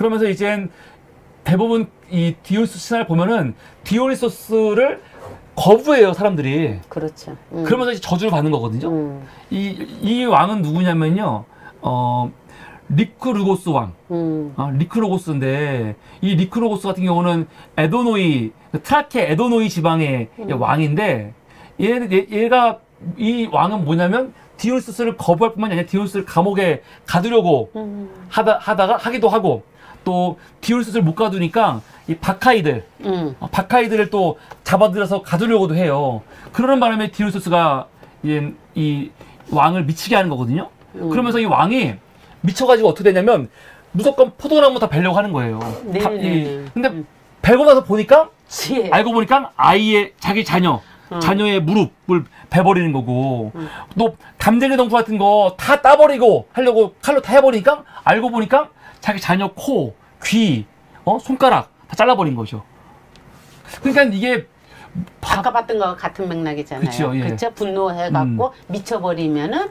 그러면서 이제 대부분 이 디오니소스 신화를 보면은 디오니소스를 거부해요, 사람들이. 그렇죠. 그러면서 이제 저주를 받는 거거든요. 이 왕은 누구냐면요, 리크루고스 왕. 리크루고스인데, 이 리크루고스 같은 경우는 에도노이, 트라케 에도노이 지방의 왕인데, 얘가, 이 왕은 뭐냐면, 디오니소스를 거부할 뿐만 아니라 디오니소스를 감옥에 가두려고 하기도 하고, 또 디오니소스를 못 가두니까 이 바카이들을 또 잡아들여서 가두려고도 해요. 그러는 바람에 디오니소스가 이 왕을 미치게 하는 거거든요. 그러면서 이 왕이 미쳐가지고 어떻게 되냐면 무조건 포도나무 다 베려고 하는 거예요. 근데 베고 나서 보니까 알고 보니까 자기 자녀의 무릎을 베버리는 거고, 또 담쟁이 덩쿨 같은 거 다 따버리고 하려고 칼로 다 해버리니까 알고 보니까 자기 자녀 코, 귀, 손가락 다 잘라버린 거죠. 그러니까 이게 아까 봤던 거와 같은 맥락이잖아요. 그쵸, 예. 그쵸? 분노해갖고 미쳐버리면은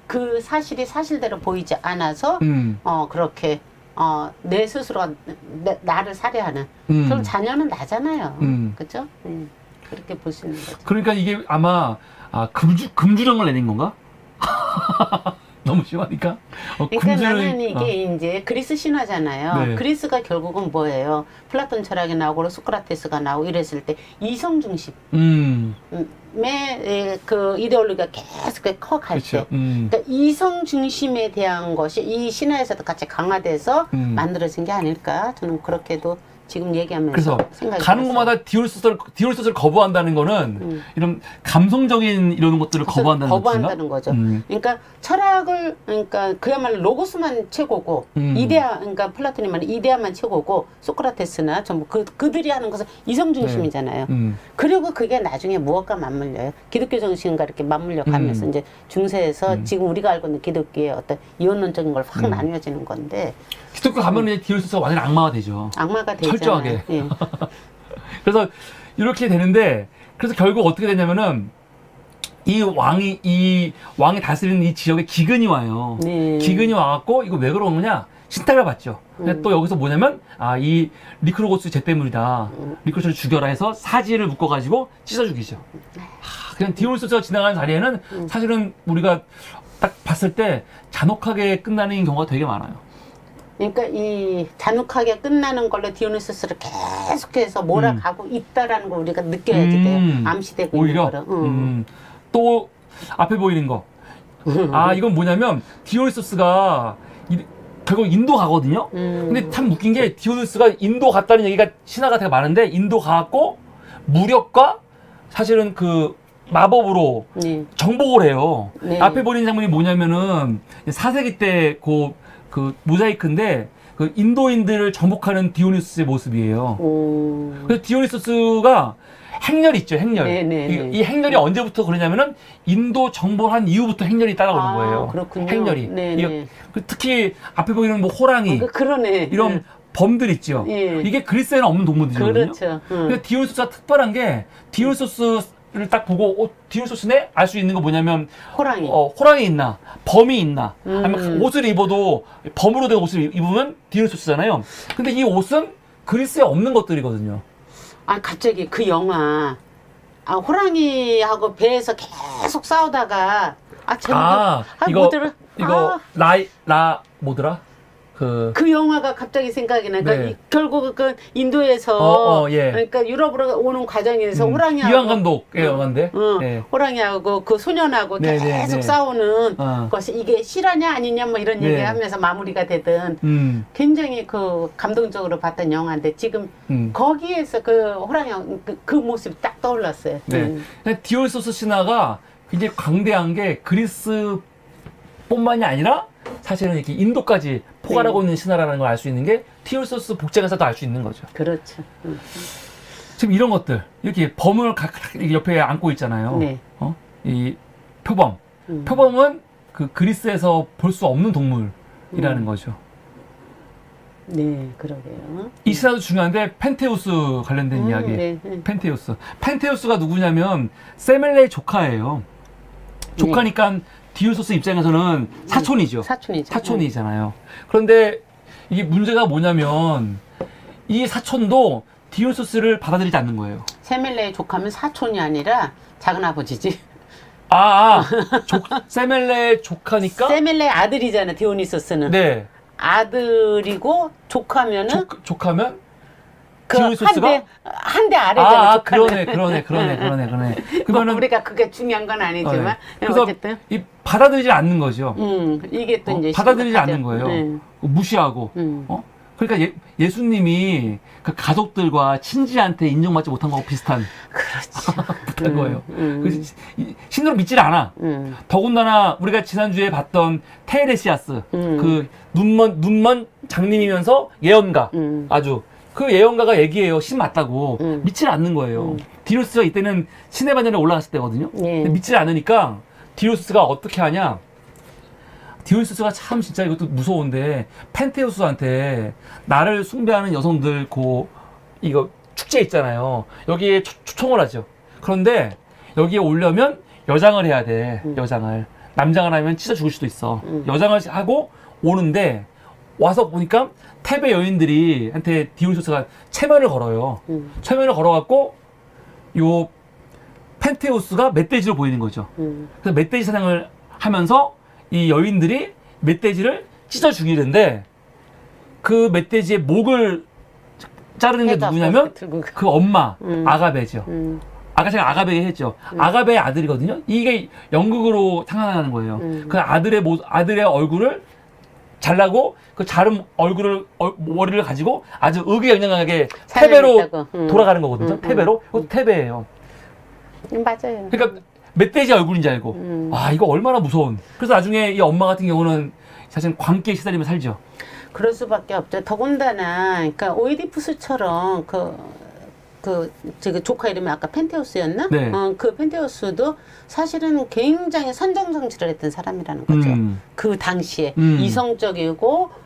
그 사실이 사실대로 보이지 않아서 그렇게 내 스스로가 나를 살해하는. 그럼 자녀는 나잖아요. 그죠? 그렇게 볼 수 있는 거죠. 그러니까 이게 아마 금주령을 내린 건가? 너무 심하니까. 그러니까 나는 이게 이제 그리스 신화잖아요. 네. 그리스가 결국은 뭐예요? 플라톤 철학이 나오고 소크라테스가 나오고 이랬을 때 이성 중심의 그 이데올로기가 계속 커갈 때, 그러니까 이성 중심에 대한 것이 이 신화에서도 같이 강화돼서 만들어진 게 아닐까? 저는 그렇게도 지금 얘기하면서 그래서 생각이 가는 들었어요. 곳마다 디오니소스를 거부한다는 거는 이런 감성적인 이런 것들을 거부한다는 거죠. 그러니까 철학을 그러니까 그야말로 로고스만 최고고 그러니까 플라톤이 말하는 이데아만 최고고 소크라테스나 전부 그들이 하는 것은 이성 중심이잖아요. 그리고 그게 나중에 무엇과 맞물려요? 기독교 정신과 이렇게 맞물려 가면서 이제 중세에서 지금 우리가 알고 있는 기독교의 어떤 이원론적인 걸 확 나뉘어지는 건데, 기독교 가면 이제 디오니소스가 완전 악마가 되죠. 악마가 되잖아요. 철저하게. 예. 그래서 이렇게 되는데, 그래서 결국 어떻게 되냐면은 이 왕이 다스리는 이 지역에 기근이 와요. 네. 기근이 와갖고 이거 왜 그러느냐? 신탁을 받죠. 근데 또 여기서 뭐냐면 이 리크로고스 죄 때문이다. 리크로고스를 죽여라 해서 사지를 묶어가지고 찢어 죽이죠. 그냥 디오니소스가 지나가는 자리에는 사실은 우리가 딱 봤을 때 잔혹하게 끝나는 경우가 되게 많아요. 그러니까 이 잔혹하게 끝나는 걸로 디오니소스를 계속해서 몰아가고 있다라는 걸 우리가 느껴야지 돼요. 암시되고 오히려 있는 거를. 또 앞에 보이는 거. 이건 뭐냐면 디오니소스가 결국 인도 가거든요. 근데 참 웃긴 게 디오니소스가 인도 갔다는 얘기가 신화가 되게 많은데, 인도 가갖고 무력과 사실은 그 마법으로 정복을 해요. 앞에 보이는 장면이 뭐냐면은 4세기 때 그 모자이크인데 그 인도인들을 정복하는 디오니소스의 모습이에요. 그래서 디오니소스가 행렬이 있죠, 행렬. 이 행렬이 언제부터 그러냐면은 인도 정복한 이후부터 행렬이 따라오는 거예요. 그렇군요. 행렬이. 특히 앞에 보이는 뭐 호랑이, 그러네. 이런 범들 있죠. 이게 그리스에는 없는 동물들이거든요. 그렇죠. 근데 디오니소스가 특별한 게, 디오니소스를 딱 보고 디오니소스네? 알 수 있는 거 뭐냐면 호랑이 있나, 범이 있나, 아니면 옷을 입어도 범으로 된 옷을 입으면 디오니소스잖아요. 근데 이 옷은 그리스에 없는 것들이거든요. 갑자기 그 영화 호랑이하고 배에서 계속 싸우다가 뭐더라? 그 영화가 갑자기 생각이 나. 그러니까 결국 그 인도에서 그러니까 유럽으로 오는 과정에서 호랑이하고 이완 감독의 영화인데 호랑이하고 그 소년하고 계속 싸우는 것이 이게 실화냐 아니냐 뭐 이런 얘기하면서 마무리가 되든 굉장히 그 감동적으로 봤던 영화인데, 지금 거기에서 그 호랑이 그 모습이 딱 떠올랐어요. 디오니소스 신화가 굉장히 광대한 게 그리스뿐만이 아니라 사실은 이렇게 인도까지 포괄하고 있는 신화라는 걸 알 수 있는 게 디오니소스 복장에서도 알 수 있는 거죠. 그렇죠. 지금 이런 것들, 이렇게 범을 옆에 안고 있잖아요. 이 표범. 표범은 그 그리스에서 볼 수 없는 동물이라는 거죠. 네, 그러게요. 이 신화도 중요한데 펜테우스 관련된 이야기. 펜테우스가 누구냐면 세멜레의 조카예요. 조카니까 디오니소스 입장에서는 사촌이죠. 사촌이잖아요. 그런데 이게 문제가 뭐냐면 이 사촌도 디오니소스를 받아들이지 않는 거예요. 세멜레의 조카면 사촌이 아니라 작은아버지지. 세멜레의 조카니까? 세멜레의 아들이잖아, 디오니소스는. 네. 아들이고 조카면은 조카면? 그 디오니소스가? 한 대 아래잖아. 조카는. 그러네. 그러면 우리가 그게 중요한 건 아니지만 그래서 어쨌든 받아들이지 않는 거죠. 이게 또 이제 받아들이지 않는 거예요. 무시하고. 그러니까 예수님이 그 가족들과 친지한테 인정받지 못한 거하고 비슷한. 그렇죠. 거예요. 그래서 신으로 믿질 않아. 더군다나 우리가 지난주에 봤던 테레시아스, 그 눈먼 장님이면서 예언가, 아주 그 예언가가 얘기해요. 신 맞다고. 믿질 않는 거예요. 디오니소스가 이때는 신의 반열에 올라갔을 때거든요. 근데 믿질 않으니까 디오니소스가 어떻게 하냐? 디오니소스가 참 진짜 이것도 무서운데 펜테우스한테 나를 숭배하는 여성들 이거 축제 있잖아요. 여기에 초청을 하죠. 그런데 여기에 오려면 여장을 해야 돼. 여장을. 남장을 하면 찢어 죽을 수도 있어. 여장을 하고 오는데 와서 보니까 테베 여인들이 한테 디오니소스가 체면을 걸어요. 체면을 걸어갖고 요 펜테우스가 멧돼지로 보이는 거죠. 그래서 멧돼지 사냥을 하면서 이 여인들이 멧돼지를 찢어 죽이는데 그 멧돼지의 목을 자르는 게 누구냐면 그 엄마 아가베죠. 제가 아가베 했죠. 아가베의 아들이거든요. 이게 연극으로 상상하는 거예요. 그 아들의 얼굴을 잘라고 그 자른 머리를 가지고 아주 의기양양하게 테베로 돌아가는 거거든요. 테베로. 그것도 테베예요. 맞아요. 그러니까 멧돼지 얼굴인지 알고. 이거 얼마나 무서운. 그래서 나중에 이 엄마 같은 경우는 사실 광기에 시달리며 살죠. 그럴 수밖에 없죠. 더군다나 그러니까 오이디푸스처럼 그 조카 이름이 아까 펜테우스였나? 네. 그 펜테우스도 사실은 굉장히 선정정치를 했던 사람이라는 거죠. 그 당시에 이성적이고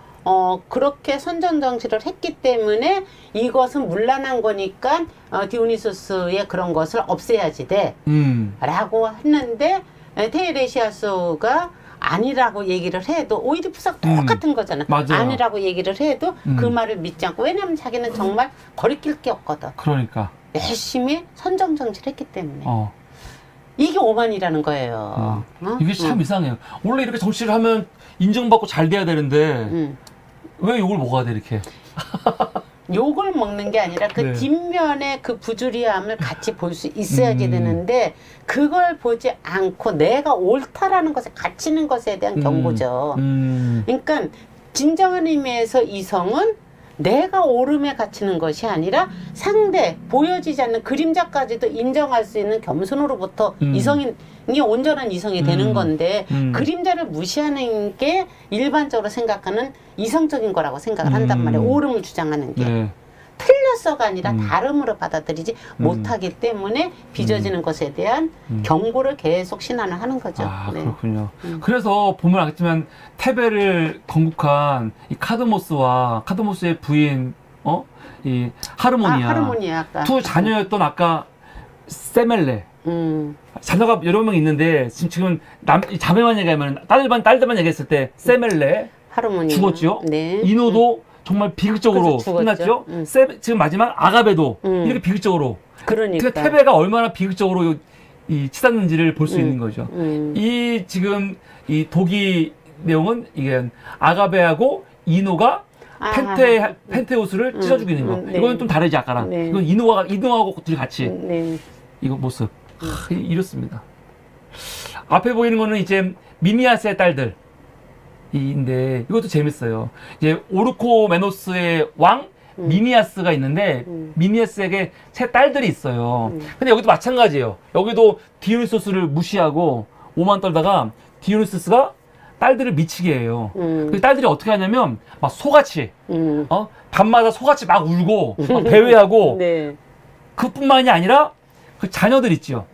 그렇게 선정정치를 했기 때문에 이것은 문란한 거니까 디오니소스의 그런 것을 없애야지 돼 라고 했는데 테레시아스가 아니라고 얘기를 해도 오이디푸스가 똑같은 거잖아. 맞아요. 아니라고 얘기를 해도 그 말을 믿지 않고, 왜냐면 자기는 정말 거리낄 게 없거든. 그러니까 열심히 선정정치를 했기 때문에 이게 오만이라는 거예요. 이게 참 이상해요. 원래 이렇게 정치를 하면 인정받고 잘 돼야 되는데 왜 욕을 먹어야 돼 이렇게? 욕을 먹는 게 아니라 그 뒷면에 그 부주리함을 같이 볼 수 있어야지 되는데 그걸 보지 않고 내가 옳다라는 것에 갇히는 것에 대한 경고죠. 그러니까 진정한 의미에서 이성은 내가 옳음에 갇히는 것이 아니라 상대, 보여지지 않는 그림자까지도 인정할 수 있는 겸손으로부터 이성이 온전한 이성이 되는 건데 그림자를 무시하는 게 일반적으로 생각하는 이성적인 거라고 생각을 한단 말이에요. 옳음을 주장하는 게. 틀렸어가 아니라 다름으로 받아들이지 못하기 때문에 빚어지는 것에 대한 경고를 계속 신앙을 하는 거죠. 그렇군요. 그래서 보면 알겠지만 테베를 건국한 이 카드모스의 부인 이 하르모니아 두 자녀였던 아까 세멜레 자녀가 여러 명 있는데 지금 자매만 얘기하면 딸들만 얘기했을 때 세멜레 하르모니아 죽었죠. 이노도 정말 비극적으로 끝났죠. 지금 마지막 아가베도 이렇게 비극적으로. 그러니까 테베가 얼마나 비극적으로 치닫는지를 볼 수 있는 거죠. 이 지금 이 독이 내용은 이게 아가베하고 이노가 펜테우스를 찢어 죽이는 거. 이거는 좀 다르지 아까랑. 이건 이노하고 둘이 같이. 이거 모습 이렇습니다. 앞에 보이는 거는 이제 미니아스의 딸들. 인데 이것도 재밌어요. 이제 오르코메노스의 왕 미니아스가 있는데 미니아스에게 세 딸들이 있어요. 근데 여기도 마찬가지예요. 여기도 디오니소스를 무시하고 오만 떨다가 디오니소스가 딸들을 미치게 해요. 그 딸들이 어떻게 하냐면 막 소같이 밤마다 소같이 막 울고 막 배회하고 그뿐만이 아니라 그 자녀들 있죠.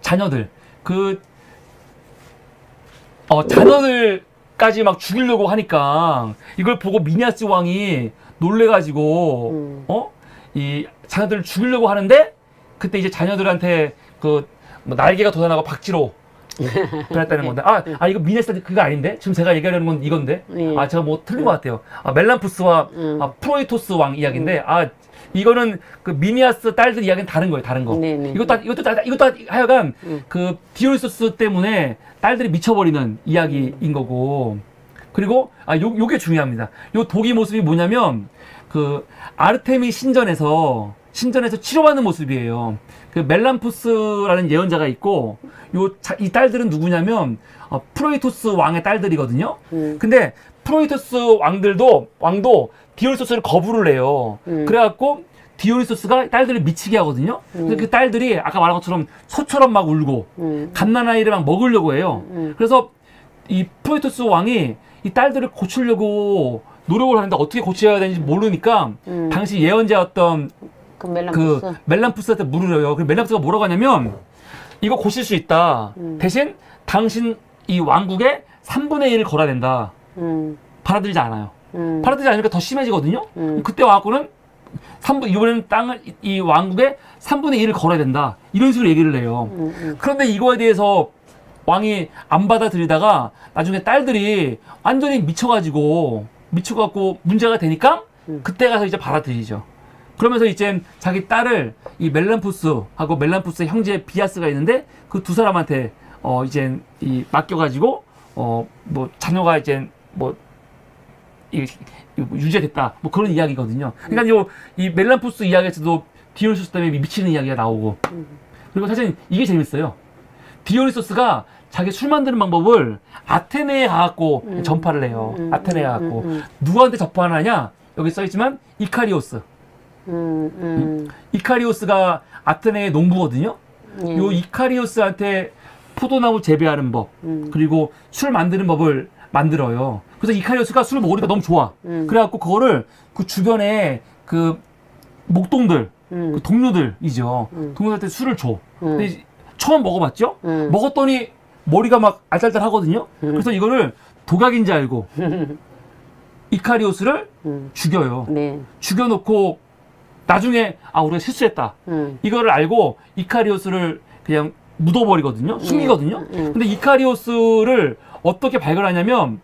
자녀들 자녀들까지 막 죽이려고 하니까 이걸 보고 미니아스 왕이 놀래가지고 이 자녀들을 죽이려고 하는데 그때 이제 자녀들한테 그 날개가 돋아나고 박쥐로 변했다는 건데 이거 미네스타 그거 아닌데 지금 제가 얘기하려는 건 이건데 제가 뭐 틀린 것 같아요. 멜란푸스와 프로이토스 왕 이야기인데 이거는 그 미니아스 딸들 이야기는 다른 거예요. 다른 거. 이것도 하여간 그 디오니소스 때문에 딸들이 미쳐버리는 이야기인 거고. 그리고 요게 중요합니다. 요 독이 모습이 뭐냐면 그 아르테미 신전에서 치료받는 모습이에요. 그 멜란푸스라는 예언자가 있고 이 딸들은 누구냐면 프로이토스 왕의 딸들이거든요. 근데 프로이토스 왕도 디오니소스를 거부를 해요. 그래갖고 디오니소스가 딸들을 미치게 하거든요. 그래서 그 딸들이 아까 말한 것처럼 소처럼 막 울고 갓난아이를 막 먹으려고 해요. 그래서 이 프로이토스 왕이 이 딸들을 고치려고 노력을 하는데 어떻게 고쳐야 되는지 모르니까 당시 예언자였던 그 멜란푸스한테 물으려요. 그 멜란푸스가 뭐라고 하냐면 이거 고칠 수 있다. 대신 당신 이 왕국의 3분의 1을 걸어야 된다. 받아들이지 않아요. 받아들이지 않으니까 더 심해지거든요. 그때 와갖고는 이번에는 이 왕국의 3분의 1을 걸어야 된다. 이런 식으로 얘기를 해요. 그런데 이거에 대해서 왕이 안 받아들이다가 나중에 딸들이 완전히 미쳐갖고 문제가 되니까 그때 가서 이제 받아들이죠. 그러면서 이제 자기 딸을 이 멜란푸스하고 멜란푸스의 형제 비아스가 있는데 그 두 사람한테 이제 맡겨가지고 뭐 자녀가 이제 뭐 유죄됐다 뭐 그런 이야기거든요. 그러니까 이 멜란푸스 이야기에서도 디오니소스 때문에 미치는 이야기가 나오고 그리고 사실 이게 재밌어요. 디오니소스가 자기 술 만드는 방법을 아테네에 가갖고 전파를 해요. 아테네에 가갖고 누구한테 전파하느냐 여기 써있지만 이카리오스. 이카리오스가 아테네의 농부거든요. 요 이카리오스한테 포도나무 재배하는 법 그리고 술 만드는 법을 만들어요. 그래서 이카리오스가 술을 먹으니까 너무 좋아. 그래갖고 그거를 그 주변에 그 목동들 그 동료들이죠. 동료들한테 술을 줘. 근데 처음 먹어봤죠? 먹었더니 머리가 막 알딸딸하거든요. 그래서 이거를 독약인지 알고 이카리오스를 죽여요. 죽여놓고 나중에 우리가 실수했다. 이거를 알고 이카리오스를 그냥 묻어버리거든요. 숨기거든요. 근데 이카리오스를 어떻게 발견하냐면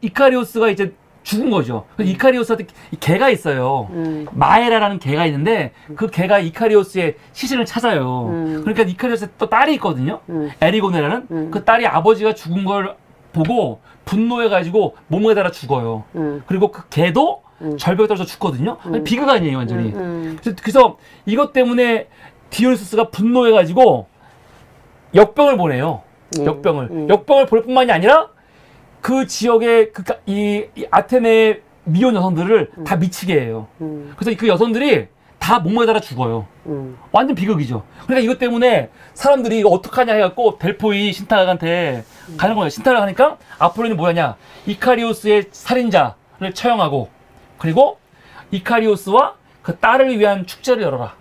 이카리오스가 이제 죽은 거죠. 이카리오스한테 개가 있어요. 마에라라는 개가 있는데 그 개가 이카리오스의 시신을 찾아요. 그러니까 이카리오스의 또 딸이 있거든요. 에리고네라는 그 딸이 아버지가 죽은 걸 보고 분노해가지고 몸에 달아 죽어요. 그리고 그 개도 절벽에 떨어져 죽거든요. 비극 아니에요 완전히. 그래서 이것 때문에 디오니소스가 분노해가지고 역병을 보내요. 역병을 보낼 뿐만이 아니라 그 지역의 이 아테네 미혼 여성들을 다 미치게 해요. 그래서 그 여성들이 다 목매달아 달아 죽어요. 완전 비극이죠. 그러니까 이것 때문에 사람들이 이거 어떡하냐 해갖고 델포이 신탁한테 가는 거예요. 신탁을 하니까 아폴로는 뭐냐냐 이카리오스의 살인자를 처형하고 그리고 이카리오스와 그 딸을 위한 축제를 열어라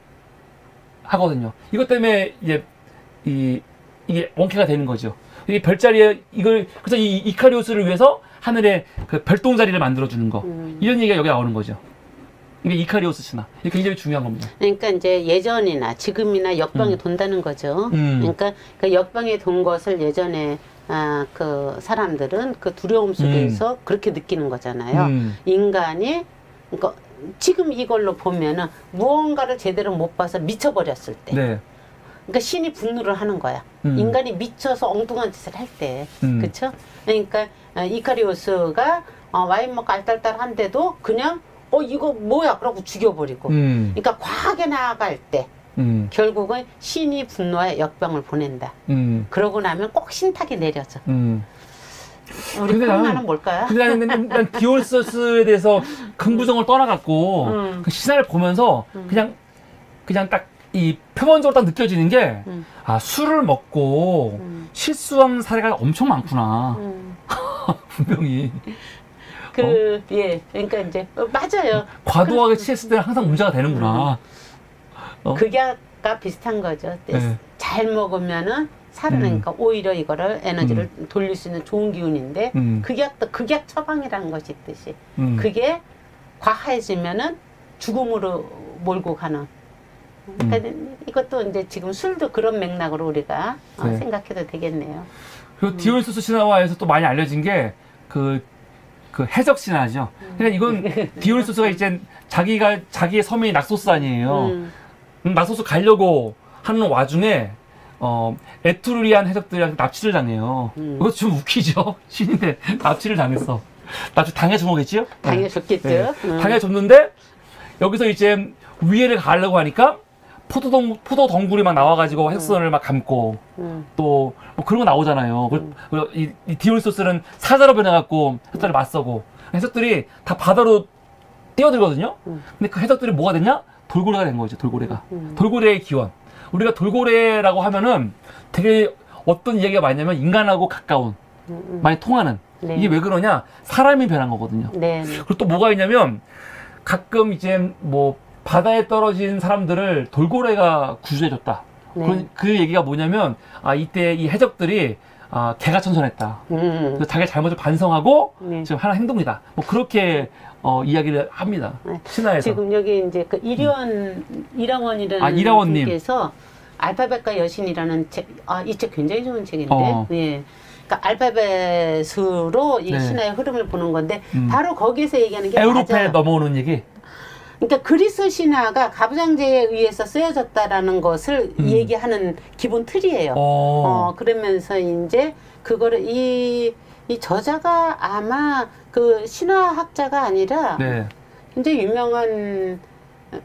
하거든요. 이것 때문에 이제 이게 원캐가 되는 거죠. 이 별자리에 그래서 이 이카리오스를 위해서 하늘에 그 별똥자리를 만들어주는 거 이런 얘기가 여기 나오는 거죠. 이게 이카리오스 신화. 이게 굉장히 중요한 겁니다. 그러니까 이제 예전이나 지금이나 역병이 돈다는 거죠. 그러니까 그 역병이 돈 것을 예전에 그 사람들은 그 두려움 속에서 그렇게 느끼는 거잖아요. 인간이 그러니까 지금 이걸로 보면은 무언가를 제대로 못 봐서 미쳐버렸을 때. 네. 그러니까 신이 분노를 하는 거야. 인간이 미쳐서 엉뚱한 짓을 할 때. 그렇죠? 그러니까 이카리오스가 와인 먹고 알딸딸한데도 그냥 이거 뭐야? 그러고 죽여버리고. 그러니까 과하게 나아갈 때 결국은 신이 분노의 역병을 보낸다. 그러고 나면 꼭 신탁이 내려져. 우리 코로나는 뭘까요? 근데 난 디오니소스에 대해서 긍부정을 떠나갖고 그 신화를 보면서 그냥 딱 이 표면적으로 딱 느껴지는 게 술을 먹고 실수한 사례가 엄청 많구나. 분명히. 예, 그러니까 이제 맞아요. 과도하게 취했을 때는 항상 문제가 되는구나. 극약과 비슷한 거죠. 네. 잘 먹으면은 살아나니까 오히려 이거를 에너지를 돌릴 수 있는 좋은 기운인데 극약도 극약 처방이라는 것이 있듯이 그게 과해지면은 죽음으로 몰고 가는 그러니까 이것도 이제 지금 술도 그런 맥락으로 우리가 네. 생각해도 되겠네요. 그리고 디오니소스 신화화에서 또 많이 알려진 게 그 해적 신화죠. 그러니까 이건 디오니소스가 이제 자기의 섬이 낙소스 아니에요. 낙소스 가려고 하는 와중에 에투르리안 해적들이랑 납치를 당해요. 이거 좀 웃기죠. 신인데 납치를 당했어. 납치 당해준 거겠지요? 당해줬겠죠. 네. 당해줬는데 여기서 이제 위해를 가려고 하니까 포도 덩굴이 막 나와가지고 해수선을 막 감고 또 뭐 그런 거 나오잖아요. 그리고 이 디오니소스는 사자로 변해갖고 해적들을 맞서고 해적들이 다 바다로 뛰어들거든요. 근데 그 해적들이 뭐가 됐냐? 돌고래가 된 거죠. 돌고래가. 돌고래의 기원. 우리가 돌고래라고 하면은 되게 어떤 이야기가 많냐면 인간하고 가까운 많이 통하는. 네. 이게 왜 그러냐? 사람이 변한 거거든요. 네. 그리고 또 뭐가 있냐면 가끔 이제 뭐 바다에 떨어진 사람들을 돌고래가 구조해줬다. 네. 그 얘기가 뭐냐면 이때 이 해적들이 개가천선했다. 그래서 자기 잘못을 반성하고 네. 지금 하는 행동이다. 뭐 그렇게 이야기를 합니다. 네. 신화에서. 지금 여기 이제 그 이랑원이라는 이랑원님. 분께서 알파벳과 여신이라는 책, 이 책 굉장히 좋은 책인데, 예. 그러니까 알파벳으로 이 네. 신화의 흐름을 보는 건데, 바로 거기에서 얘기하는 게 에우로파에 맞아요. 넘어오는 얘기. 그러니까 그리스 신화가 가부장제에 의해서 쓰여졌다라는 것을 얘기하는 기본 틀이에요. 그러면서 이제 그거를 이 저자가 아마 그 신화학자가 아니라 네. 굉장히 유명한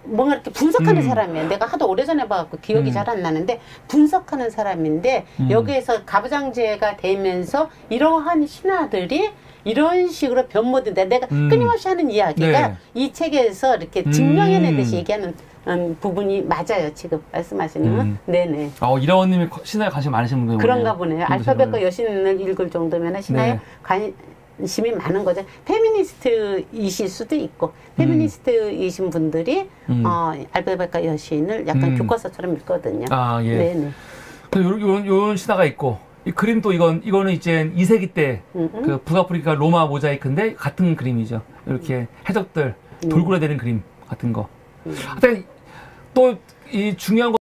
뭔가 이렇게 분석하는 사람이에요. 내가 하도 오래전에 봐갖고 기억이 잘 안 나는데 분석하는 사람인데 여기에서 가부장제가 되면서 이러한 신화들이 이런 식으로 변모된다. 내가 끊임없이 하는 이야기가 네. 이 책에서 이렇게 증명해내듯이 얘기하는 부분이 맞아요. 지금 말씀하시는. 네네. 이라원님이 신화에 관심 많으신 분이군요. 그런가 보네요. 알파벳과 여신을 읽을 정도면 신화에 네. 관심이 많은 거죠. 페미니스트이실 수도 있고 페미니스트이신 분들이 알파벳과 여신을 약간 교과서처럼 읽거든요. 예. 네네. 요런 신화가 있고 이 그림 또 이거는 이제 2세기 때 그 북아프리카 로마 모자이크인데 같은 그림이죠. 이렇게 해적들 돌고래 되는 그림 같은 거. 하여튼 또 이 중요한 거